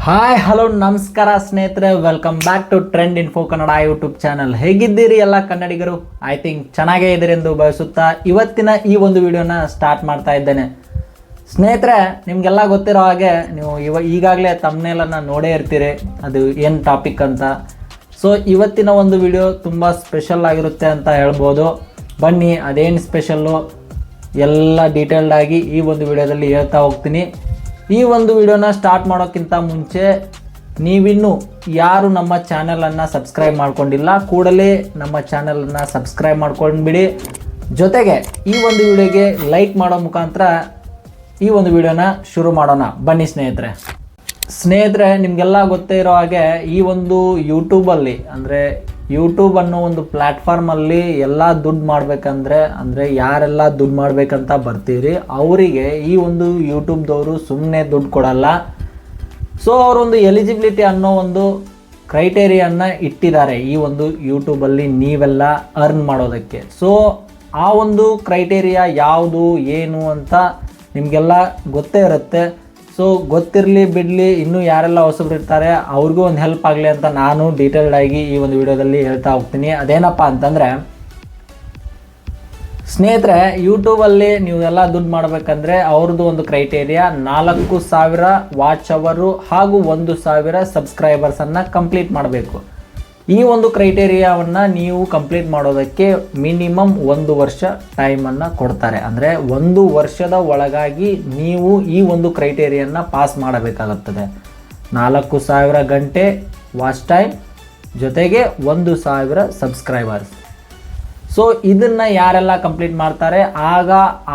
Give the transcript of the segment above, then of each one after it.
Hi hello ನಮಸ್ಕಾರ ಸ್ನೇಹಿತರೆ, welcome back to Trend Info Kannada YouTube channel. ಹೇಗಿದ್ದೀರಿ ಎಲ್ಲ ಕನ್ನಡಿಗರು? ಐ ಥಿಂಕ್ ಚೆನ್ನಾಗೇ ಇದ್ದೀರಿ ಎಂದು ಭಾವಿಸುತ್ತಾ ಇವತ್ತಿನ ಈ ಒಂದು ವಿಡಿಯೋನ ಸ್ಟಾರ್ಟ್ ಮಾಡ್ತಾ ಇದ್ದೇನೆ. ಸ್ನೇಹಿತರೆ, ನಿಮಗೆಲ್ಲ ಗೊತ್ತಿರೋ ಹಾಗೆ ನೀವು ಈಗಾಗಲೇ ತಮ್ಮನೇಲನ್ನು ನೋಡೇ ಇರ್ತೀರಿ ಅದು ಏನು ಟಾಪಿಕ್ ಅಂತ. ಸೊ ಇವತ್ತಿನ ಒಂದು ವಿಡಿಯೋ ತುಂಬ ಸ್ಪೆಷಲ್ ಆಗಿರುತ್ತೆ ಅಂತ ಹೇಳ್ಬೋದು. ಬನ್ನಿ ಅದೇನು ಸ್ಪೆಷಲ್ಲು ಎಲ್ಲ ಡೀಟೇಲ್ಡ್ ಆಗಿ ಈ ಒಂದು ವಿಡಿಯೋದಲ್ಲಿ ಹೇಳ್ತಾ ಹೋಗ್ತೀನಿ. ಈ ಒಂದು ವಿಡಿಯೋನ ಸ್ಟಾರ್ಟ್ ಮಾಡೋಕ್ಕಿಂತ ಮುಂಚೆ ನೀವಿನ್ನೂ ಯಾರು ನಮ್ಮ ಚಾನಲನ್ನು ಸಬ್ಸ್ಕ್ರೈಬ್ ಮಾಡ್ಕೊಂಡಿಲ್ಲ, ಕೂಡಲೇ ನಮ್ಮ ಚಾನಲನ್ನು ಸಬ್ಸ್ಕ್ರೈಬ್ ಮಾಡ್ಕೊಂಡ್ಬಿಡಿ. ಜೊತೆಗೆ ಈ ಒಂದು ವಿಡಿಯೋಗೆ ಲೈಕ್ ಮಾಡೋ ಮುಖಾಂತರ ಈ ಒಂದು ವಿಡಿಯೋನ ಶುರು ಮಾಡೋಣ. ಬನ್ನಿ ಸ್ನೇಹಿತರೆ, ನಿಮಗೆಲ್ಲ ಗೊತ್ತೇ ಇರೋ ಹಾಗೆ ಈ ಒಂದು ಯೂಟ್ಯೂಬಲ್ಲಿ ಅಂದರೆ ಯೂಟ್ಯೂಬ್ ಅನ್ನೋ ಒಂದು ಪ್ಲ್ಯಾಟ್ಫಾರ್ಮಲ್ಲಿ ಎಲ್ಲ ದುಡ್ಡು ಮಾಡಬೇಕಂದ್ರೆ ಯಾರೆಲ್ಲ ದುಡ್ಡು ಮಾಡಬೇಕಂತ ಬರ್ತೀರಿ ಅವರಿಗೆ ಈ ಒಂದು ಯೂಟ್ಯೂಬ್ದವರು ಸುಮ್ಮನೆ ದುಡ್ಡು ಕೊಡಲ್ಲ. ಸೊ ಅವರೊಂದು ಎಲಿಜಿಬಿಲಿಟಿ ಅನ್ನೋ ಒಂದು ಕ್ರೈಟೇರಿಯಾನ ಇಟ್ಟಿದ್ದಾರೆ ಈ ಒಂದು ಯೂಟ್ಯೂಬಲ್ಲಿ ನೀವೆಲ್ಲ ಅರ್ನ್ ಮಾಡೋದಕ್ಕೆ. ಸೊ ಆ ಒಂದು ಕ್ರೈಟೇರಿಯಾ ಯಾವುದು ಏನು ಅಂತ ನಿಮಗೆಲ್ಲ ಗೊತ್ತೇ ಇರುತ್ತೆ. ಸೊ ಗೊತ್ತಿರಲಿ ಬಿಡಲಿ, ಇನ್ನೂ ಯಾರೆಲ್ಲ ಹೊಸಬ್ರು ಇರ್ತಾರೆ ಅವ್ರಿಗೂ ಒಂದು ಹೆಲ್ಪ್ ಆಗಲಿ ಅಂತ ನಾನು ಡೀಟೇಲ್ಡ್ ಆಗಿ ಈ ಒಂದು ವಿಡಿಯೋದಲ್ಲಿ ಹೇಳ್ತಾ ಹೋಗ್ತೀನಿ. ಅದೇನಪ್ಪ ಅಂತಂದರೆ ಸ್ನೇಹಿತರೆ, ಯೂಟ್ಯೂಬಲ್ಲಿ ನೀವೆಲ್ಲ ದುಡ್ಡು ಮಾಡಬೇಕಂದ್ರೆ ಅವ್ರದ್ದು ಒಂದು ಕ್ರೈಟೇರಿಯಾ 4,000 ವಾಚ್ ಅವರು ಹಾಗೂ 1,000 ಸಬ್ಸ್ಕ್ರೈಬರ್ಸನ್ನು ಕಂಪ್ಲೀಟ್ ಮಾಡಬೇಕು. ಈ ಒಂದು ಕ್ರೈಟೇರಿಯಾವನ್ನು ನೀವು ಕಂಪ್ಲೀಟ್ ಮಾಡೋದಕ್ಕೆ ಮಿನಿಮಮ್ 1 ವರ್ಷ ಟೈಮನ್ನು ಕೊಡ್ತಾರೆ. ಅಂದರೆ 1 ವರ್ಷದ ಒಳಗಾಗಿ ನೀವು ಈ ಒಂದು ಕ್ರೈಟೇರಿಯನ್ನ ಪಾಸ್ ಮಾಡಬೇಕಾಗುತ್ತದೆ. 4,000 ಗಂಟೆ ವಾಚ್ ಟೈಮ್ ಜೊತೆಗೆ 1,000 ಸಬ್ಸ್ಕ್ರೈಬರ್ಸ್. ಸೊ ಇದನ್ನು ಯಾರೆಲ್ಲ ಕಂಪ್ಲೀಟ್ ಮಾಡ್ತಾರೆ ಆಗ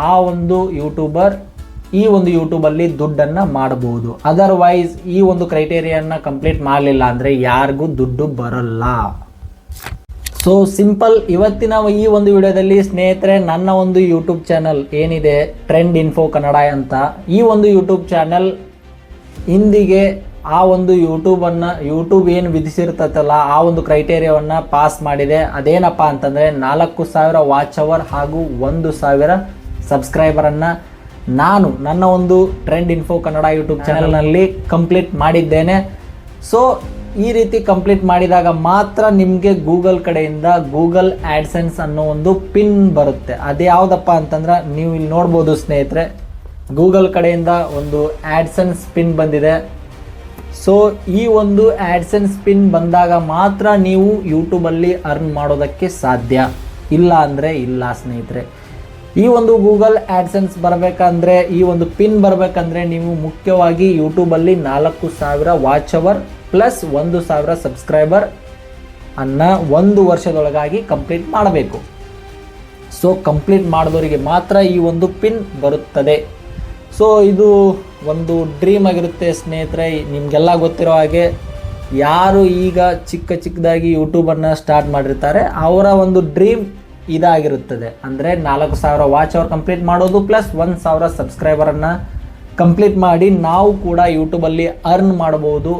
ಆ ಒಂದು ಯೂಟ್ಯೂಬರ್ ಈ ಒಂದು ಯೂಟ್ಯೂಬಲ್ಲಿ ದುಡ್ಡನ್ನು ಮಾಡಬಹುದು. ಅದರ್ವೈಸ್ ಈ ಒಂದು ಕ್ರೈಟೇರಿಯನ್ನ ಕಂಪ್ಲೀಟ್ ಮಾಡಲಿಲ್ಲ ಅಂದರೆ ಯಾರಿಗೂ ದುಡ್ಡು ಬರಲ್ಲ. So simple. ಇವತ್ತಿನ ಈ ಒಂದು ವಿಡಿಯೋದಲ್ಲಿ ಸ್ನೇಹಿತರೆ, ನನ್ನ ಒಂದು ಯೂಟ್ಯೂಬ್ ಚಾನಲ್ ಏನಿದೆ ಟ್ರೆಂಡ್ ಇನ್ಫೋ ಕನ್ನಡ ಅಂತ, ಈ ಒಂದು ಯೂಟ್ಯೂಬ್ ಚಾನಲ್ ಇಂದಿಗೆ ಆ ಒಂದು ಯೂಟ್ಯೂಬ್ ಏನು ವಿಧಿಸಿರ್ತಲ್ಲ ಆ ಒಂದು ಕ್ರೈಟೇರಿಯಾವನ್ನು ಪಾಸ್ ಮಾಡಿದೆ. ಅದೇನಪ್ಪ ಅಂತಂದರೆ 4,000 ವಾಚ್ ಅವರ್ ಹಾಗೂ 1,000 ಸಬ್ಸ್ಕ್ರೈಬರನ್ನು ನಾನು ನನ್ನ ಒಂದು ಟ್ರೆಂಡ್ ಇನ್ಫೋ ಕನ್ನಡ ಯೂಟ್ಯೂಬ್ ಚಾನಲ್ನಲ್ಲಿ ಕಂಪ್ಲೀಟ್ ಮಾಡಿದ್ದೇನೆ. ಸೊ ಈ ರೀತಿ ಕಂಪ್ಲೀಟ್ ಮಾಡಿದಾಗ ಮಾತ್ರ ನಿಮಗೆ ಗೂಗಲ್ ಕಡೆಯಿಂದ ಗೂಗಲ್ ಆ್ಯಡ್ಸೆನ್ಸ್ ಅನ್ನೋ ಒಂದು ಪಿನ್ ಬರುತ್ತೆ. ಅದು ಯಾವುದಪ್ಪ ಅಂತಂದ್ರೆ ನೀವು ಇಲ್ಲಿ ನೋಡ್ಬೋದು ಸ್ನೇಹಿತರೆ, ಗೂಗಲ್ ಕಡೆಯಿಂದ ಒಂದು ಆ್ಯಡ್ಸೆನ್ಸ್ ಪಿನ್ ಬಂದಿದೆ. ಸೊ ಈ ಒಂದು ಆ್ಯಡ್ಸೆನ್ಸ್ ಪಿನ್ ಬಂದಾಗ ಮಾತ್ರ ನೀವು ಯೂಟ್ಯೂಬಲ್ಲಿ ಅರ್ನ್ ಮಾಡೋದಕ್ಕೆ ಸಾಧ್ಯ. ಇಲ್ಲ ಅಂದರೆ ಇಲ್ಲ ಸ್ನೇಹಿತರೆ. ಈ ಒಂದು ಗೂಗಲ್ ಆ್ಯಡ್ಸೆನ್ಸ್ ಬರಬೇಕಂದ್ರೆ, ಈ ಒಂದು ಪಿನ್ ಬರಬೇಕಂದ್ರೆ ನೀವು ಮುಖ್ಯವಾಗಿ ಯೂಟ್ಯೂಬಲ್ಲಿ 4,000 ವಾಚ್ ಅವರ್ ಪ್ಲಸ್ 1,000 ಸಬ್ಸ್ಕ್ರೈಬರ್ ಅನ್ನು 1 ವರ್ಷದೊಳಗಾಗಿ ಕಂಪ್ಲೀಟ್ ಮಾಡಬೇಕು. ಸೊ ಕಂಪ್ಲೀಟ್ ಮಾಡಿದವರಿಗೆ ಮಾತ್ರ ಈ ಒಂದು ಪಿನ್ ಬರುತ್ತದೆ. ಸೊ ಇದು ಒಂದು ಡ್ರೀಮ್ ಆಗಿರುತ್ತೆ ಸ್ನೇಹಿತರೆ. ನಿಮಗೆಲ್ಲ ಗೊತ್ತಿರೋ ಹಾಗೆ ಯಾರು ಈಗ ಚಿಕ್ಕದಾಗಿ ಯೂಟ್ಯೂಬನ್ನು ಸ್ಟಾರ್ಟ್ ಮಾಡಿರ್ತಾರೆ ಅವರ ಒಂದು ಡ್ರೀಮ್ ಇದಾಗಿರುತ್ತದೆ. ಅಂದರೆ 4,000 ವಾಚ್ ಅವರ್ ಕಂಪ್ಲೀಟ್ ಮಾಡೋದು ಪ್ಲಸ್ 1,000 ಸಬ್ಸ್ಕ್ರೈಬರನ್ನು ಕಂಪ್ಲೀಟ್ ಮಾಡಿ ನಾವು ಕೂಡ ಯೂಟ್ಯೂಬಲ್ಲಿ ಅರ್ನ್ ಮಾಡಬಹುದು.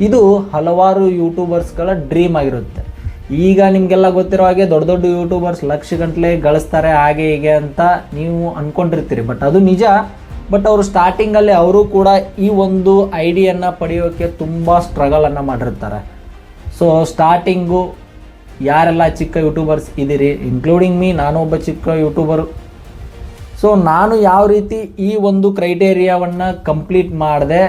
ಇದು ಹಲವಾರು ಯೂಟ್ಯೂಬರ್ಸ್ಗಳ ಡ್ರೀಮ್ ಆಗಿರುತ್ತೆ. ಈಗ ನಿಮಗೆಲ್ಲ ಗೊತ್ತಿರೋ ಹಾಗೆ ದೊಡ್ಡ ದೊಡ್ಡ ಯೂಟ್ಯೂಬರ್ಸ್ ಲಕ್ಷಗಟ್ಟಲೆ ಗಳಿಸ್ತಾರೆ ಹಾಗೆ ಹೀಗೆ ಅಂತ ನೀವು ಅಂದ್ಕೊಂಡಿರ್ತೀರಿ. ಬಟ್ ಅದು ನಿಜ. ಬಟ್ ಅವರು ಸ್ಟಾರ್ಟಿಂಗಲ್ಲಿ ಅವರು ಕೂಡ ಈ ಒಂದು ಐಡಿಯನ್ನು ಪಡೆಯೋಕ್ಕೆ ತುಂಬ ಸ್ಟ್ರಗಲನ್ನು ಮಾಡಿರ್ತಾರೆ. ಸೊ ಸ್ಟಾರ್ಟಿಂಗು ಯಾರೆಲ್ಲ ಚಿಕ್ಕ ಯೂಟ್ಯೂಬರ್ಸ್ ಇದ್ದೀರಿ, ಇನ್ಕ್ಲೂಡಿಂಗ್ ಮೀ, ನಾನು ಒಬ್ಬ ಚಿಕ್ಕ ಯೂಟ್ಯೂಬರು. ಸೊ ನಾನು ಯಾವ ರೀತಿ ಈ ಒಂದು ಕ್ರೈಟೇರಿಯಾವನ್ನು ಕಂಪ್ಲೀಟ್ ಮಾಡಿದೆ,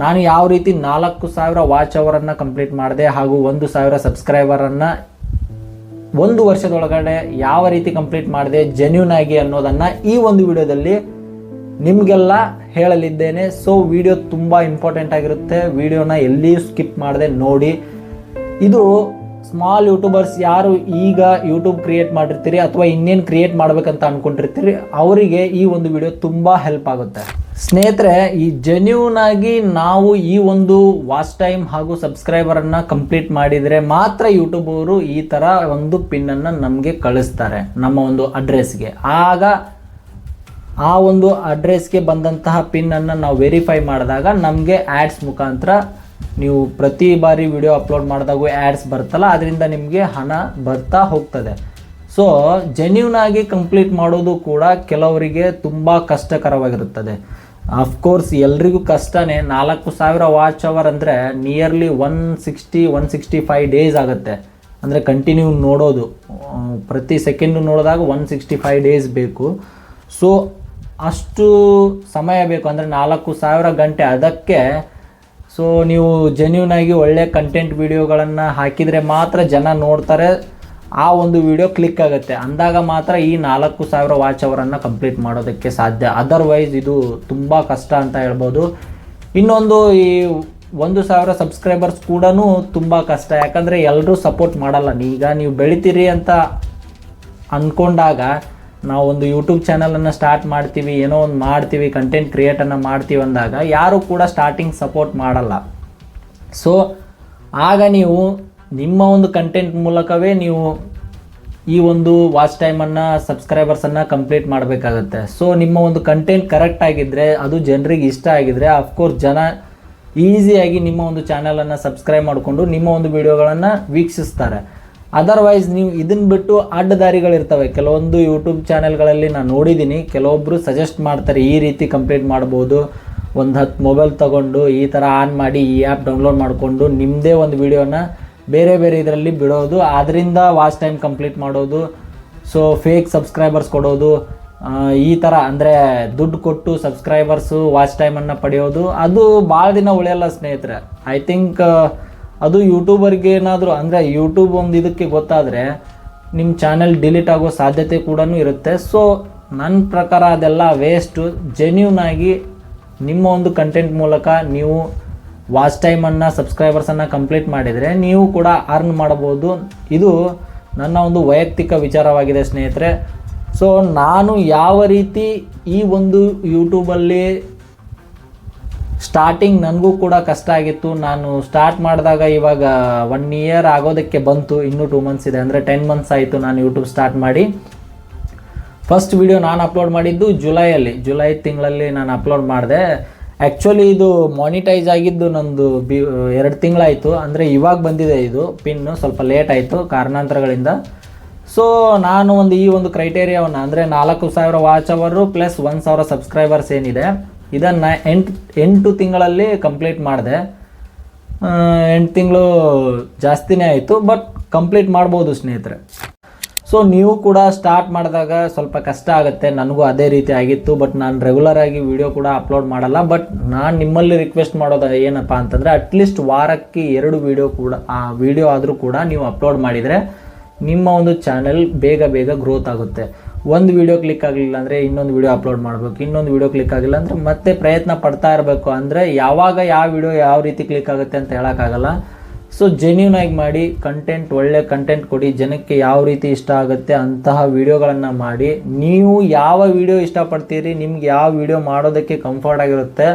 ನಾನು ಯಾವ ರೀತಿ 4,000 ವಾಚ್ ಅವರನ್ನು ಕಂಪ್ಲೀಟ್ ಮಾಡಿದೆ ಹಾಗೂ 1,000 ಸಬ್ಸ್ಕ್ರೈಬರನ್ನು 1 ವರ್ಷದೊಳಗಡೆ ಯಾವ ರೀತಿ ಕಂಪ್ಲೀಟ್ ಮಾಡಿದೆ ಜೆನ್ಯೂನ್ ಆಗಿ ಅನ್ನೋದನ್ನು ಈ ಒಂದು ವಿಡಿಯೋದಲ್ಲಿ ನಿಮಗೆಲ್ಲ ಹೇಳಲಿದ್ದೇನೆ. ಸೊ ವಿಡಿಯೋ ತುಂಬ ಇಂಪಾರ್ಟೆಂಟ್ ಆಗಿರುತ್ತೆ. ವಿಡಿಯೋನ ಎಲ್ಲಿಯೂ ಸ್ಕಿಪ್ ಮಾಡದೆ ನೋಡಿ. ಇದು ಸ್ಮಾಲ್ ಯೂಟ್ಯೂಬರ್ಸ್ ಯಾರು ಈಗ ಯೂಟ್ಯೂಬ್ ಕ್ರಿಯೇಟ್ ಮಾಡಿರ್ತೀರಿ ಅಥವಾ ಇನ್ನೇನು ಕ್ರಿಯೇಟ್ ಮಾಡಬೇಕಂತ ಅಂದ್ಕೊಂಡಿರ್ತೀರಿ ಅವರಿಗೆ ಈ ಒಂದು ವಿಡಿಯೋ ತುಂಬ ಹೆಲ್ಪ್ ಆಗುತ್ತೆ ಸ್ನೇಹಿತರೆ. ಈ ಜೆನ್ಯೂನ್ ಆಗಿ ನಾವು ಈ ಒಂದು ವಾಚ್ ಟೈಮ್ ಹಾಗೂ ಸಬ್ಸ್ಕ್ರೈಬರನ್ನು ಕಂಪ್ಲೀಟ್ ಮಾಡಿದರೆ ಮಾತ್ರ ಯೂಟ್ಯೂಬ್ ಅವರು ಈ ಥರ ಒಂದು ಪಿನ್ನನ್ನು ನಮಗೆ ಕಳಿಸ್ತಾರೆ ನಮ್ಮ ಒಂದು ಅಡ್ರೆಸ್ಗೆ. ಆಗ ಆ ಒಂದು ಅಡ್ರೆಸ್ಗೆ ಬಂದಂತಹ ಪಿನ್ನನ್ನು ನಾವು ವೆರಿಫೈ ಮಾಡಿದಾಗ ನಮಗೆ ಆ್ಯಡ್ಸ್ ಮುಖಾಂತರ ನೀವು ಪ್ರತಿ ಬಾರಿ ವಿಡಿಯೋ ಅಪ್ಲೋಡ್ ಮಾಡಿದಾಗೂ ಆ್ಯಡ್ಸ್ ಬರ್ತಲ್ಲ, ಅದರಿಂದ ನಿಮಗೆ ಹಣ ಬರ್ತಾ ಹೋಗ್ತದೆ. ಸೊ ಜೆನ್ಯೂನ್ ಆಗಿ ಕಂಪ್ಲೀಟ್ ಮಾಡೋದು ಕೂಡ ಕೆಲವರಿಗೆ ತುಂಬ ಕಷ್ಟಕರವಾಗಿರುತ್ತದೆ. ಅಫ್ಕೋರ್ಸ್ ಎಲ್ರಿಗೂ ಕಷ್ಟನೇ. 4,000 ವಾಚ್ ಅವರ್ ಅಂದರೆ ನಿಯರ್ಲಿ 165 ಡೇಸ್ ಆಗುತ್ತೆ. ಅಂದರೆ ಕಂಟಿನ್ಯೂ ನೋಡೋದು, ಪ್ರತಿ ಸೆಕೆಂಡು ನೋಡಿದಾಗ 165 ಡೇಸ್ ಬೇಕು. ಸೊ ಅಷ್ಟು ಸಮಯ ಬೇಕು, ಅಂದರೆ 4,000 ಗಂಟೆ. ಅದಕ್ಕೆ ಸೊ ನೀವು ಜೆನ್ಯೂನಾಗಿ ಒಳ್ಳೆ ಕಂಟೆಂಟ್ ವಿಡಿಯೋಗಳನ್ನು ಹಾಕಿದರೆ ಮಾತ್ರ ಜನ ನೋಡ್ತಾರೆ, ಆ ಒಂದು ವಿಡಿಯೋ ಕ್ಲಿಕ್ ಆಗುತ್ತೆ. ಅಂದಾಗ ಮಾತ್ರ ಈ 4,000 ವಾಚ್ ಅವರನ್ನು ಕಂಪ್ಲೀಟ್ ಮಾಡೋದಕ್ಕೆ ಸಾಧ್ಯ. ಅದರ್ವೈಸ್ ಇದು ತುಂಬ ಕಷ್ಟ ಅಂತ ಹೇಳ್ಬೋದು. ಇನ್ನೊಂದು, ಈ 1,000 ಸಬ್ಸ್ಕ್ರೈಬರ್ಸ್ ಕೂಡ ತುಂಬ ಕಷ್ಟ. ಯಾಕಂದರೆ ಎಲ್ಲರೂ ಸಪೋರ್ಟ್ ಮಾಡಲ್ಲ. ಈಗ ನೀವು ಬೆಳಿತೀರಿ ಅಂತ ಅಂದ್ಕೊಂಡಾಗ, ನಾವು ಒಂದು ಯೂಟ್ಯೂಬ್ ಚಾನಲನ್ನು ಸ್ಟಾರ್ಟ್ ಮಾಡ್ತೀವಿ, ಏನೋ ಒಂದು ಮಾಡ್ತೀವಿ, ಕಂಟೆಂಟ್ ಕ್ರಿಯೇಟನ್ನು ಮಾಡ್ತೀವಿ ಅಂದಾಗ ಯಾರೂ ಕೂಡ ಸ್ಟಾರ್ಟಿಂಗ್ ಸಪೋರ್ಟ್ ಮಾಡಲ್ಲ. ಸೊ ಆಗ ನೀವು ನಿಮ್ಮ ಒಂದು ಕಂಟೆಂಟ್ ಮೂಲಕವೇ ನೀವು ಈ ಒಂದು ವಾಚ್ ಟೈಮನ್ನು, ಸಬ್ಸ್ಕ್ರೈಬರ್ಸನ್ನು ಕಂಪ್ಲೀಟ್ ಮಾಡಬೇಕಾಗತ್ತೆ. ಸೊ ನಿಮ್ಮ ಒಂದು ಕಂಟೆಂಟ್ ಕರೆಕ್ಟ್ ಆಗಿದ್ದರೆ, ಅದು ಜನರಿಗೆ ಇಷ್ಟ ಆಗಿದ್ದರೆ, ಅಫ್ಕೋರ್ಸ್ ಜನ ಈಸಿಯಾಗಿ ನಿಮ್ಮ ಒಂದು ಚಾನಲನ್ನು ಸಬ್ಸ್ಕ್ರೈಬ್ ಮಾಡಿಕೊಂಡು ನಿಮ್ಮ ಒಂದು ವಿಡಿಯೋಗಳನ್ನು ವೀಕ್ಷಿಸ್ತಾರೆ. ಅದರ್ವೈಸ್ ನೀವು ಇದನ್ನು ಬಿಟ್ಟು ಅಡ್ಡದಾರಿಗಳಿರ್ತವೆ. ಕೆಲವೊಂದು ಯೂಟ್ಯೂಬ್ ಚಾನೆಲ್ಗಳಲ್ಲಿ ನಾನು ನೋಡಿದ್ದೀನಿ, ಕೆಲವೊಬ್ಬರು ಸಜೆಸ್ಟ್ ಮಾಡ್ತಾರೆ ಈ ರೀತಿ ಕಂಪ್ಲೀಟ್ ಮಾಡ್ಬೋದು. ಒಂದು 10 ಮೊಬೈಲ್ ತೊಗೊಂಡು ಈ ಥರ ಆನ್ ಮಾಡಿ ಈ ಆ್ಯಪ್ ಡೌನ್ಲೋಡ್ ಮಾಡಿಕೊಂಡು ನಿಮ್ಮದೇ ಒಂದು ವಿಡಿಯೋನ ಬೇರೆ ಬೇರೆ ಇದರಲ್ಲಿ ಬಿಡೋದು, ಅದರಿಂದ ವಾಚ್ ಟೈಮ್ ಕಂಪ್ಲೀಟ್ ಮಾಡೋದು. ಸೊ ಫೇಕ್ ಸಬ್ಸ್ಕ್ರೈಬರ್ಸ್ ಕೊಡೋದು, ಈ ಥರ ಅಂದರೆ ದುಡ್ಡು ಕೊಟ್ಟು ಸಬ್ಸ್ಕ್ರೈಬರ್ಸು ವಾಚ್ ಟೈಮನ್ನು ಪಡೆಯೋದು, ಅದು ಭಾಳ ದಿನ ಉಳಿಯಲ್ಲ ಸ್ನೇಹಿತರೆ. ಐ ಥಿಂಕ್ ಅದು ಯೂಟ್ಯೂಬರ್ಗೆ ಏನಾದರೂ, ಅಂದರೆ ಯೂಟ್ಯೂಬ್ ಒಂದು ಇದಕ್ಕೆ ಗೊತ್ತಾದರೆ ನಿಮ್ಮ ಚಾನೆಲ್ ಡಿಲೀಟ್ ಆಗೋ ಸಾಧ್ಯತೆ ಕೂಡ ಇರುತ್ತೆ. ಸೊ ನನ್ನ ಪ್ರಕಾರ ಅದೆಲ್ಲ ವೇಸ್ಟು. ಜೆನ್ಯೂನಾಗಿ ನಿಮ್ಮ ಒಂದು ಕಂಟೆಂಟ್ ಮೂಲಕ ನೀವು ವಾಚ್ ಟೈಮನ್ನು, ಸಬ್ಸ್ಕ್ರೈಬರ್ಸನ್ನು ಕಂಪ್ಲೀಟ್ ಮಾಡಿದರೆ ನೀವು ಕೂಡ ಅರ್ನ್ ಮಾಡ್ಬೋದು. ಇದು ನನ್ನ ಒಂದು ವೈಯಕ್ತಿಕ ವಿಚಾರವಾಗಿದೆ ಸ್ನೇಹಿತರೆ. ಸೊ ನಾನು ಯಾವ ರೀತಿ ಈ ಒಂದು ಯೂಟ್ಯೂಬಲ್ಲಿ ಸ್ಟಾರ್ಟಿಂಗ್, ನನಗೂ ಕೂಡ ಕಷ್ಟ ಆಗಿತ್ತು. ನಾನು ಸ್ಟಾರ್ಟ್ ಮಾಡಿದಾಗ ಇವಾಗ 1 ಇಯರ್ ಆಗೋದಕ್ಕೆ ಬಂತು, ಇನ್ನೂ 2 ಮಂತ್ಸ್ ಇದೆ, ಅಂದರೆ 10 ಮಂತ್ಸ್ ಆಯಿತು ನಾನು ಯೂಟ್ಯೂಬ್ ಸ್ಟಾರ್ಟ್ ಮಾಡಿ. ಫಸ್ಟ್ ವಿಡಿಯೋ ನಾನು ಅಪ್ಲೋಡ್ ಮಾಡಿದ್ದು ಜುಲೈ ತಿಂಗಳಲ್ಲಿ ನಾನು ಅಪ್ಲೋಡ್ ಮಾಡಿದೆ. ಆ್ಯಕ್ಚುಲಿ ಇದು ಮಾನಿಟೈಸ್ ಆಗಿದ್ದು ನಂದು 2 ತಿಂಗಳಾಯಿತು, ಅಂದರೆ ಇವಾಗ ಬಂದಿದೆ ಇದು ಪಿನ್ನು, ಸ್ವಲ್ಪ ಲೇಟ್ ಆಯಿತು ಕಾರಣಾಂತರಗಳಿಂದ. ಸೊ ನಾನು ಈ ಒಂದು ಕ್ರೈಟೇರಿಯಾವನ್ನು, ಅಂದರೆ 4,000 ವಾಚ್ ಅವರು ಪ್ಲಸ್ 1,000 ಸಬ್ಸ್ಕ್ರೈಬರ್ಸ್ ಏನಿದೆ, ಇದನ್ನು 8 ತಿಂಗಳಲ್ಲಿ ಕಂಪ್ಲೀಟ್ ಮಾಡಿದೆ. 8 ತಿಂಗಳು ಜಾಸ್ತಿನೇ ಆಯಿತು, ಬಟ್ ಕಂಪ್ಲೀಟ್ ಮಾಡ್ಬೋದು ಸ್ನೇಹಿತರೆ. ಸೊ ನೀವು ಕೂಡ ಸ್ಟಾರ್ಟ್ ಮಾಡಿದಾಗ ಸ್ವಲ್ಪ ಕಷ್ಟ ಆಗುತ್ತೆ, ನನಗೂ ಅದೇ ರೀತಿ ಆಗಿತ್ತು. ಬಟ್ ನಾನು ರೆಗ್ಯುಲರಾಗಿ ವಿಡಿಯೋ ಕೂಡ ಅಪ್ಲೋಡ್ ಮಾಡಲ್ಲ. ಬಟ್ ನಾನು ನಿಮ್ಮಲ್ಲಿ ರಿಕ್ವೆಸ್ಟ್ ಮಾಡೋದು ಏನಪ್ಪ ಅಂತಂದರೆ, ಅಟ್ಲೀಸ್ಟ್ ವಾರಕ್ಕೆ 2 ವಿಡಿಯೋ ಕೂಡ, ಆ ವಿಡಿಯೋ ಆದರೂ ಕೂಡ ನೀವು ಅಪ್ಲೋಡ್ ಮಾಡಿದರೆ ನಿಮ್ಮ ಒಂದು ಚಾನೆಲ್ ಬೇಗ ಗ್ರೋತ್ ಆಗುತ್ತೆ. ಒಂದು ವಿಡಿಯೋ ಕ್ಲಿಕ್ ಆಗಲಿಲ್ಲ ಅಂದರೆ ಇನ್ನೊಂದು ವಿಡಿಯೋ ಅಪ್ಲೋಡ್ ಮಾಡಬೇಕು, ಇನ್ನೊಂದು ವಿಡಿಯೋ ಕ್ಲಿಕ್ ಆಗಿಲ್ಲ ಅಂದರೆ ಮತ್ತೆ ಪ್ರಯತ್ನ ಪಡ್ತಾ ಇರಬೇಕು. ಅಂದರೆ ಯಾವಾಗ ಯಾವ ವಿಡಿಯೋ ಯಾವ ರೀತಿ ಕ್ಲಿಕ್ ಆಗುತ್ತೆ ಅಂತ ಹೇಳೋಕ್ಕಾಗಲ್ಲ. ಸೊ ಜೆನ್ಯೂನಾಗಿ ಮಾಡಿ, ಕಂಟೆಂಟ್, ಒಳ್ಳೆ ಕಂಟೆಂಟ್ ಕೊಡಿ, ಜನಕ್ಕೆ ಯಾವ ರೀತಿ ಇಷ್ಟ ಆಗುತ್ತೆ ಅಂತಹ ವಿಡಿಯೋಗಳನ್ನು ಮಾಡಿ. ನೀವು ಯಾವ ವಿಡಿಯೋ ಇಷ್ಟಪಡ್ತೀರಿ, ನಿಮ್ಗೆ ಯಾವ ವಿಡಿಯೋ ಮಾಡೋದಕ್ಕೆ ಕಂಫರ್ಟ್ ಆಗಿರುತ್ತೆ,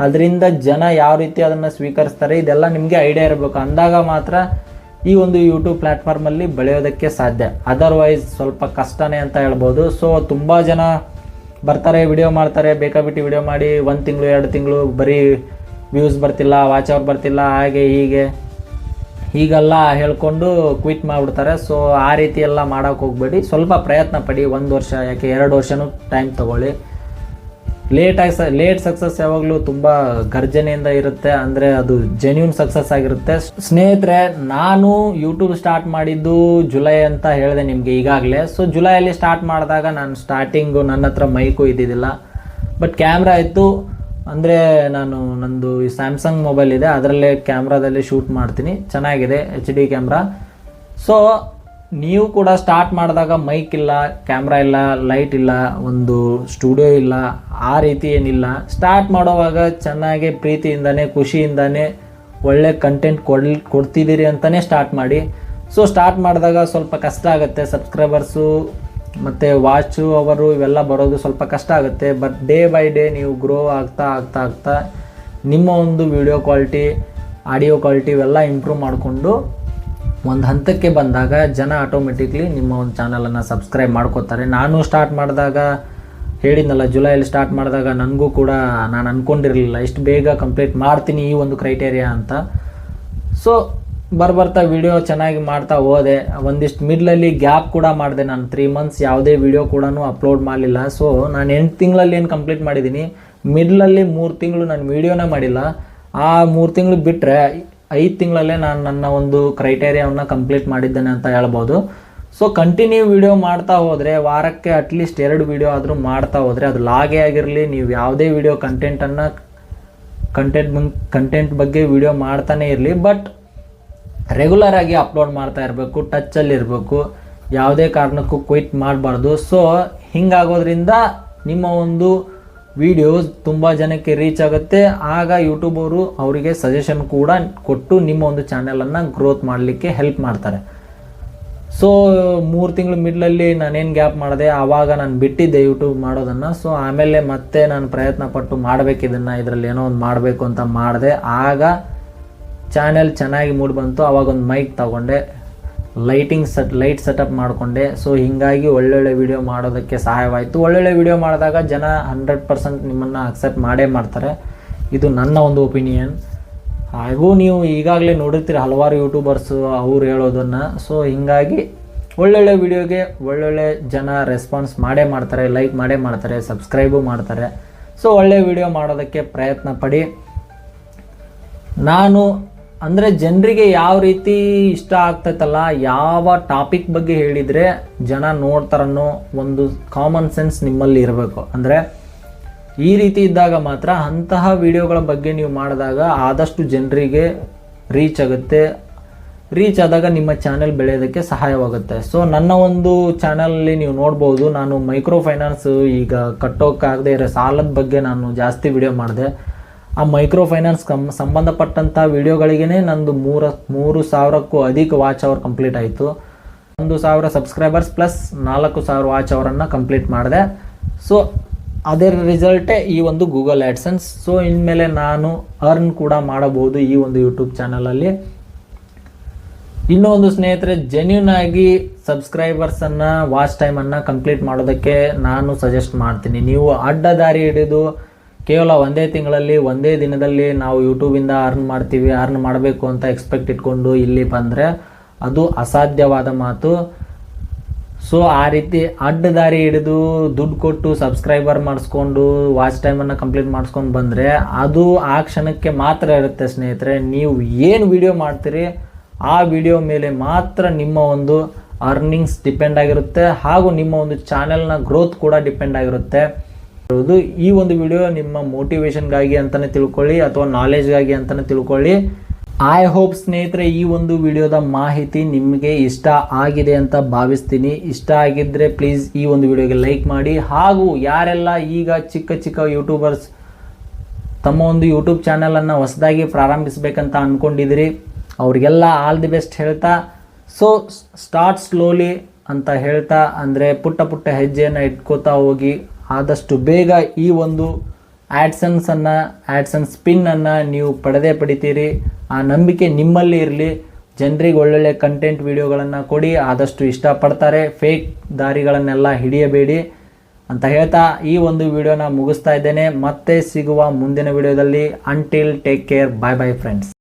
ಅದರಿಂದ ಜನ ಯಾವ ರೀತಿ ಅದನ್ನು ಸ್ವೀಕರಿಸ್ತಾರೆ, ಇದೆಲ್ಲ ನಿಮಗೆ ಐಡಿಯಾ ಇರಬೇಕು. ಅಂದಾಗ ಮಾತ್ರ ಈ ಒಂದು ಯೂಟ್ಯೂಬ್ ಪ್ಲ್ಯಾಟ್ಫಾರ್ಮಲ್ಲಿ ಬೆಳೆಯೋದಕ್ಕೆ ಸಾಧ್ಯ. ಅದರ್ವೈಸ್ ಸ್ವಲ್ಪ ಕಷ್ಟನೇ ಅಂತ ಹೇಳ್ಬೋದು. ಸೊ ತುಂಬ ಜನ ಬರ್ತಾರೆ, ವಿಡಿಯೋ ಮಾಡ್ತಾರೆ, ಬೇಕಾಬಿಟ್ಟು ವಿಡಿಯೋ ಮಾಡಿ 1 ತಿಂಗಳು 2 ತಿಂಗಳು ಬರೀ ವ್ಯೂಸ್ ಬರ್ತಿಲ್ಲ, ವಾಚ್ ಅವರ್ ಬರ್ತಿಲ್ಲ, ಹಾಗೆ ಹೀಗೆಲ್ಲ ಹೇಳ್ಕೊಂಡು ಕ್ವಿಟ್ ಮಾಡಿಬಿಡ್ತಾರೆ. ಸೊ ಆ ರೀತಿ ಎಲ್ಲ ಮಾಡೋಕ್ಕೆ ಹೋಗಬೇಡಿ. ಸ್ವಲ್ಪ ಪ್ರಯತ್ನ ಪಡಿ, 1 ವರ್ಷ ಯಾಕೆ 2 ವರ್ಷನೂ ಟೈಮ್ ತೊಗೊಳ್ಳಿ. ಲೇಟ್ ಸಕ್ಸಸ್ ಯಾವಾಗಲೂ ತುಂಬ ಗರ್ಜನೆಯಿಂದ ಇರುತ್ತೆ, ಅಂದರೆ ಅದು ಜೆನ್ಯೂನ್ ಸಕ್ಸಸ್ ಆಗಿರುತ್ತೆ. ಸ್ನೇಹಿತರೆ, ನಾನು ಯೂಟ್ಯೂಬ್ ಸ್ಟಾರ್ಟ್ ಮಾಡಿದ್ದು ಜುಲೈ ಅಂತ ಹೇಳಿದೆ ನಿಮಗೆ ಈಗಾಗಲೇ. ಸೊ ಜುಲೈಯಲ್ಲಿ ಸ್ಟಾರ್ಟ್ ಮಾಡಿದಾಗ ನಾನು ಸ್ಟಾರ್ಟಿಂಗು ನನ್ನ ಹತ್ರ ಮೈಕು ಇದ್ದಿದ್ದಿಲ್ಲ, ಬಟ್ ಕ್ಯಾಮ್ರಾ ಇತ್ತು. ಅಂದರೆ ನಂದು ಈ ಸ್ಯಾಮ್ಸಂಗ್ ಮೊಬೈಲ್ ಇದೆ, ಅದರಲ್ಲೇ ಕ್ಯಾಮ್ರಾದಲ್ಲಿ ಶೂಟ್ ಮಾಡ್ತೀನಿ, ಚೆನ್ನಾಗಿದೆ HD ಕ್ಯಾಮ್ರಾ. ಸೊ ನೀವು ಕೂಡ ಸ್ಟಾರ್ಟ್ ಮಾಡಿದಾಗ ಮೈಕ್ ಇಲ್ಲ, ಕ್ಯಾಮ್ರಾ ಇಲ್ಲ, ಲೈಟ್ ಇಲ್ಲ, ಒಂದು ಸ್ಟುಡಿಯೋ ಇಲ್ಲ, ಆ ರೀತಿ ಏನಿಲ್ಲ. ಸ್ಟಾರ್ಟ್ ಮಾಡೋವಾಗ ಚೆನ್ನಾಗಿ ಪ್ರೀತಿಯಿಂದನೇ, ಖುಷಿಯಿಂದನೇ ಒಳ್ಳೆ ಕಂಟೆಂಟ್ ಕೊಡ್ತಿದ್ದೀರಿ ಅಂತಲೇ ಸ್ಟಾರ್ಟ್ ಮಾಡಿ. ಸೊ ಸ್ಟಾರ್ಟ್ ಮಾಡಿದಾಗ ಸ್ವಲ್ಪ ಕಷ್ಟ ಆಗುತ್ತೆ, ಸಬ್ಸ್ಕ್ರೈಬರ್ಸು ಮತ್ತು ವಾಚು ಅವರು ಇವೆಲ್ಲ ಬರೋದು ಸ್ವಲ್ಪ ಕಷ್ಟ ಆಗುತ್ತೆ. ಬಟ್ ಡೇ ಬೈ ಡೇ ನೀವು ಗ್ರೋ ಆಗ್ತಾ ನಿಮ್ಮ ಒಂದು ವಿಡಿಯೋ ಕ್ವಾಲಿಟಿ, ಆಡಿಯೋ ಕ್ವಾಲಿಟಿ ಇವೆಲ್ಲ ಇಂಪ್ರೂವ್ ಮಾಡಿಕೊಂಡು ಒಂದು ಹಂತಕ್ಕೆ ಬಂದಾಗ ಜನ ಆಟೋಮೆಟಿಕ್ಲಿ ನಿಮ್ಮ ಒಂದು ಚಾನಲನ್ನು ಸಬ್ಸ್ಕ್ರೈಬ್ ಮಾಡ್ಕೋತಾರೆ. ನಾನು ಸ್ಟಾರ್ಟ್ ಮಾಡಿದಾಗ ಹೇಳಿದ್ನಲ್ಲ, ಜುಲೈಯಲ್ಲಿ ಸ್ಟಾರ್ಟ್ ಮಾಡಿದಾಗ ನನಗೂ ಕೂಡ ನಾನು ಅಂದ್ಕೊಂಡಿರಲಿಲ್ಲ ಇಷ್ಟು ಬೇಗ ಕಂಪ್ಲೀಟ್ ಮಾಡ್ತೀನಿ ಈ ಒಂದು ಕ್ರೈಟೇರಿಯಾ ಅಂತ. ಸೊ ಬರ್ತಾ ವಿಡಿಯೋ ಚೆನ್ನಾಗಿ ಮಾಡ್ತಾ ಹೋದೆ. ಒಂದಿಷ್ಟು ಮಿಡ್ಲಲ್ಲಿ ಗ್ಯಾಪ್ ಕೂಡ ಮಾಡಿದೆ, ನಾನು 3 ಮಂತ್ಸ್ ಯಾವುದೇ ವಿಡಿಯೋ ಕೂಡ ಅಪ್ಲೋಡ್ ಮಾಡಲಿಲ್ಲ. ಸೊ ನಾನು 8 ತಿಂಗಳಲ್ಲಿ ಏನು ಕಂಪ್ಲೀಟ್ ಮಾಡಿದ್ದೀನಿ, ಮಿಡ್ಲಲ್ಲಿ 3 ತಿಂಗಳು ನಾನು ವೀಡಿಯೋನೇ ಮಾಡಿಲ್ಲ. ಆ 3 ತಿಂಗಳು ಬಿಟ್ಟರೆ 5 ತಿಂಗಳಲ್ಲೇ ನಾನು ನನ್ನ ಒಂದು ಕ್ರೈಟೇರಿಯಾವನ್ನು ಕಂಪ್ಲೀಟ್ ಮಾಡಿದ್ದೇನೆ ಅಂತ ಹೇಳ್ಬೋದು. ಸೊ ಕಂಟಿನ್ಯೂ ವಿಡಿಯೋ ಮಾಡ್ತಾ ಹೋದರೆ, ವಾರಕ್ಕೆ ಅಟ್ಲೀಸ್ಟ್ 2 ವಿಡಿಯೋ ಆದರೂ ಮಾಡ್ತಾ ಹೋದರೆ, ಅದು ಲಾಗೇ ಆಗಿರಲಿ, ನೀವು ಯಾವುದೇ ವಿಡಿಯೋ ಕಂಟೆಂಟ್ ಬಗ್ಗೆ ವಿಡಿಯೋ ಮಾಡ್ತಾನೆ ಇರಲಿ, ಬಟ್ ರೆಗ್ಯುಲರ್ ಆಗಿ ಅಪ್ಲೋಡ್ ಮಾಡ್ತಾ ಇರಬೇಕು, ಟಚ್ಚಲ್ಲಿ ಇರಬೇಕು, ಯಾವುದೇ ಕಾರಣಕ್ಕೂ ಕ್ವಿಟ್ ಮಾಡಬಾರ್ದು. ಸೊ ಹಿಂಗಾಗೋದ್ರಿಂದ ನಿಮ್ಮ ಒಂದು ವಿಡಿಯೋಸ್ ತುಂಬ ಜನಕ್ಕೆ ರೀಚ್ ಆಗುತ್ತೆ. ಆಗ ಯೂಟ್ಯೂಬ್ ಅವರು ಅವರಿಗೆ ಸಜೆಷನ್ ಕೂಡ ಕೊಟ್ಟು ನಿಮ್ಮ ಒಂದು ಚಾನಲನ್ನು ಗ್ರೋತ್ ಮಾಡಲಿಕ್ಕೆ ಹೆಲ್ಪ್ ಮಾಡ್ತಾರೆ. ಸೊ 3 ತಿಂಗಳು ಮಿಡ್ಲಲ್ಲಿ ನಾನೇನು ಗ್ಯಾಪ್ ಮಾಡಿದೆ, ಆವಾಗ ನಾನು ಬಿಟ್ಟಿದ್ದೆ ಯೂಟ್ಯೂಬ್ ಮಾಡೋದನ್ನು. ಸೊ ಆಮೇಲೆ ಮತ್ತೆ ನಾನು ಪ್ರಯತ್ನ ಪಟ್ಟು ಮಾಡಬೇಕಿದ್ದನ್ನು, ಇದರಲ್ಲಿ ಏನೋ ಒಂದು ಮಾಡಬೇಕು ಅಂತ ಮಾಡಿದೆ. ಆಗ ಚಾನೆಲ್ ಚೆನ್ನಾಗಿ ಮೂಡಿ ಬಂತು. ಆವಾಗ ಒಂದು ಮೈಕ್ ತಗೊಂಡೆ, ಲೈಟ್ ಸೆಟಪ್ ಮಾಡಿಕೊಂಡೆ. ಸೊ ಹೀಗಾಗಿ ಒಳ್ಳೊಳ್ಳೆ ವಿಡಿಯೋ ಮಾಡೋದಕ್ಕೆ ಸಹಾಯವಾಯಿತು. ಒಳ್ಳೊಳ್ಳೆ ವಿಡಿಯೋ ಮಾಡಿದಾಗ ಜನ 100% ನಿಮ್ಮನ್ನು ಅಕ್ಸೆಪ್ಟ್ ಮಾಡೇ ಮಾಡ್ತಾರೆ. ಇದು ನನ್ನ ಒಂದು ಒಪಿನಿಯನ್. ಹಾಗೂ ನೀವು ಈಗಾಗಲೇ ನೋಡಿರ್ತೀರಿ ಹಲವಾರು ಯೂಟ್ಯೂಬರ್ಸು ಅವ್ರು ಹೇಳೋದನ್ನು. ಸೊ ಹೀಗಾಗಿ ಒಳ್ಳೊಳ್ಳೆ ವಿಡಿಯೋಗೆ ಒಳ್ಳೊಳ್ಳೆ ಜನ ರೆಸ್ಪಾನ್ಸ್ ಮಾಡೇ ಮಾಡ್ತಾರೆ, ಲೈಕ್ ಮಾಡೇ ಮಾಡ್ತಾರೆ, ಸಬ್ಸ್ಕ್ರೈಬು ಮಾಡ್ತಾರೆ. ಸೊ ಒಳ್ಳೆ ವಿಡಿಯೋ ಮಾಡೋದಕ್ಕೆ ಪ್ರಯತ್ನ ಪಡಿ. ನಾನು ಅಂದರೆ ಜನರಿಗೆ ಯಾವ ರೀತಿ ಇಷ್ಟ ಆಗ್ತೈತಲ್ಲ, ಯಾವ ಟಾಪಿಕ್ ಬಗ್ಗೆ ಹೇಳಿದರೆ ಜನ ನೋಡ್ತಾರನ್ನೋ ಒಂದು ಕಾಮನ್ ಸೆನ್ಸ್ ನಿಮ್ಮಲ್ಲಿ ಇರಬೇಕು. ಅಂದರೆ ಈ ರೀತಿ ಇದ್ದಾಗ ಮಾತ್ರ ಅಂತಹ ವಿಡಿಯೋಗಳ ಬಗ್ಗೆ ನೀವು ಮಾಡಿದಾಗ ಆದಷ್ಟು ಜನರಿಗೆ ರೀಚ್ ಆಗುತ್ತೆ. ರೀಚ್ ಆದಾಗ ನಿಮ್ಮ ಚಾನೆಲ್ ಬೆಳೆಯೋದಕ್ಕೆ ಸಹಾಯವಾಗುತ್ತೆ. ಸೊ ನನ್ನ ಒಂದು ಚಾನಲಲ್ಲಿ ನೀವು ನೋಡ್ಬೋದು, ನಾನು ಮೈಕ್ರೋ ಫೈನಾನ್ಸ್ ಈಗ ಕಟ್ಟೋಕ್ಕಾಗದೇ ಇರೋ ಸಾಲದ ಬಗ್ಗೆ ನಾನು ಜಾಸ್ತಿ ವಿಡಿಯೋ ಮಾಡಿದೆ. ಆ ಮೈಕ್ರೋ ಫೈನಾನ್ಸ್ ಸಂಬಂಧಪಟ್ಟಂಥ ವಿಡಿಯೋಗಳಿಗೇ ನಂದು 3,000ಕ್ಕೂ ಅಧಿಕ ವಾಚ್ ಅವರ್ ಕಂಪ್ಲೀಟ್ ಆಯಿತು. 1,000 ಸಬ್ಸ್ಕ್ರೈಬರ್ಸ್ ಪ್ಲಸ್ 4,000 ವಾಚ್ ಅವರನ್ನು ಕಂಪ್ಲೀಟ್ ಮಾಡಿದೆ. ಸೊ ಅದರ ರಿಸಲ್ಟೇ ಈ ಒಂದು ಗೂಗಲ್ ಆ್ಯಡ್ಸೆನ್ಸ್. ಸೊ ಇನ್ಮೇಲೆ ನಾನು ಅರ್ನ್ ಕೂಡ ಮಾಡಬಹುದು ಈ ಒಂದು ಯೂಟ್ಯೂಬ್ ಚಾನಲಲ್ಲಿ. ಇನ್ನೊಂದು ಸ್ನೇಹಿತರೆ, ಜೆನ್ಯೂನ್ ಆಗಿ ಸಬ್ಸ್ಕ್ರೈಬರ್ಸನ್ನು ವಾಚ್ ಟೈಮನ್ನು ಕಂಪ್ಲೀಟ್ ಮಾಡೋದಕ್ಕೆ ನಾನು ಸಜೆಸ್ಟ್ ಮಾಡ್ತೀನಿ. ನೀವು ಅಡ್ಡ ದಾರಿ ಹಿಡಿದು ಕೇವಲ ಒಂದೇ ತಿಂಗಳಲ್ಲಿ ಒಂದೇ ದಿನದಲ್ಲಿ ನಾವು ಯೂಟ್ಯೂಬಿಂದ ಅರ್ನ್ ಮಾಡಬೇಕು ಅಂತ ಎಕ್ಸ್ಪೆಕ್ಟ್ ಇಟ್ಕೊಂಡು ಇಲ್ಲಿ ಬಂದರೆ ಅದು ಅಸಾಧ್ಯವಾದ ಮಾತು. ಸೊ ಆ ರೀತಿ ಅಡ್ಡ ದಾರಿ ಹಿಡಿದು ದುಡ್ಡು ಕೊಟ್ಟು ಸಬ್ಸ್ಕ್ರೈಬರ್ ಮಾಡಿಸ್ಕೊಂಡು ವಾಚ್ ಟೈಮನ್ನು ಕಂಪ್ಲೀಟ್ ಮಾಡಿಸ್ಕೊಂಡು ಬಂದರೆ ಅದು ಆ ಕ್ಷಣಕ್ಕೆ ಮಾತ್ರ ಇರುತ್ತೆ ಸ್ನೇಹಿತರೆ. ನೀವು ಏನು ವಿಡಿಯೋ ಮಾಡ್ತೀರಿ ಆ ವಿಡಿಯೋ ಮೇಲೆ ಮಾತ್ರ ನಿಮ್ಮ ಒಂದು ಅರ್ನಿಂಗ್ಸ್ ಡಿಪೆಂಡ್ ಆಗಿರುತ್ತೆ, ಹಾಗೂ ನಿಮ್ಮ ಒಂದು ಚಾನೆಲ್ನ ಗ್ರೋತ್ ಕೂಡ ಡಿಪೆಂಡ್ ಆಗಿರುತ್ತೆ. ಈ ಒಂದು ವಿಡಿಯೋ ನಿಮ್ಮ ಮೋಟಿವೇಶನ್ಗಾಗಿ ಅಂತಲೇ ತಿಳ್ಕೊಳ್ಳಿ ಅಥವಾ ನಾಲೆಜ್ಗಾಗಿ ಅಂತಲೇ ತಿಳ್ಕೊಳ್ಳಿ. ಐ ಹೋಪ್ ಸ್ನೇಹಿತರೆ ಈ ಒಂದು ವಿಡಿಯೋದ ಮಾಹಿತಿ ನಿಮಗೆ ಇಷ್ಟ ಆಗಿದೆ ಅಂತ ಭಾವಿಸ್ತೀನಿ. ಇಷ್ಟ ಆಗಿದ್ದರೆ ಪ್ಲೀಸ್ ಈ ಒಂದು ವಿಡಿಯೋಗೆ ಲೈಕ್ ಮಾಡಿ. ಹಾಗೂ ಯಾರೆಲ್ಲ ಈಗ ಚಿಕ್ಕ ಯೂಟ್ಯೂಬರ್ಸ್ ತಮ್ಮ ಒಂದು ಯೂಟ್ಯೂಬ್ ಚಾನಲನ್ನು ಹೊಸದಾಗಿ ಪ್ರಾರಂಭಿಸಬೇಕಂತ ಅಂದ್ಕೊಂಡಿದ್ದೀರಿ, ಅವರಿಗೆಲ್ಲ ಆಲ್ ದಿ ಬೆಸ್ಟ್ ಹೇಳ್ತಾ, ಸೊ ಸ್ಟಾರ್ಟ್ ಸ್ಲೋಲಿ ಅಂತ ಹೇಳ್ತಾ, ಅಂದರೆ ಪುಟ್ಟ ಹೆಜ್ಜೆಯನ್ನು ಇಟ್ಕೋತಾ ಹೋಗಿ ಆದಷ್ಟು ಬೇಗ ಈ ಒಂದು ಆ್ಯಡ್ಸೆನ್ಸ್ ಪಿನ್ನನ್ನು ನೀವು ಪಡಿತೀರಿ. ಆ ನಂಬಿಕೆ ನಿಮ್ಮಲ್ಲಿ ಇರಲಿ. ಜನರಿಗೆ ಒಳ್ಳೊಳ್ಳೆ ಕಂಟೆಂಟ್ ವಿಡಿಯೋಗಳನ್ನು ಕೊಡಿ, ಆದಷ್ಟು ಇಷ್ಟಪಡ್ತಾರೆ. ಫೇಕ್ ದಾರಿಗಳನ್ನೆಲ್ಲ ಹಿಡಿಯಬೇಡಿ ಅಂತ ಹೇಳ್ತಾ ಈ ಒಂದು ವಿಡಿಯೋನ ಮುಗಿಸ್ತಾ ಇದ್ದೇನೆ. ಮತ್ತೆ ಸಿಗುವ ಮುಂದಿನ ವಿಡಿಯೋದಲ್ಲಿ. Until take care, bye friends.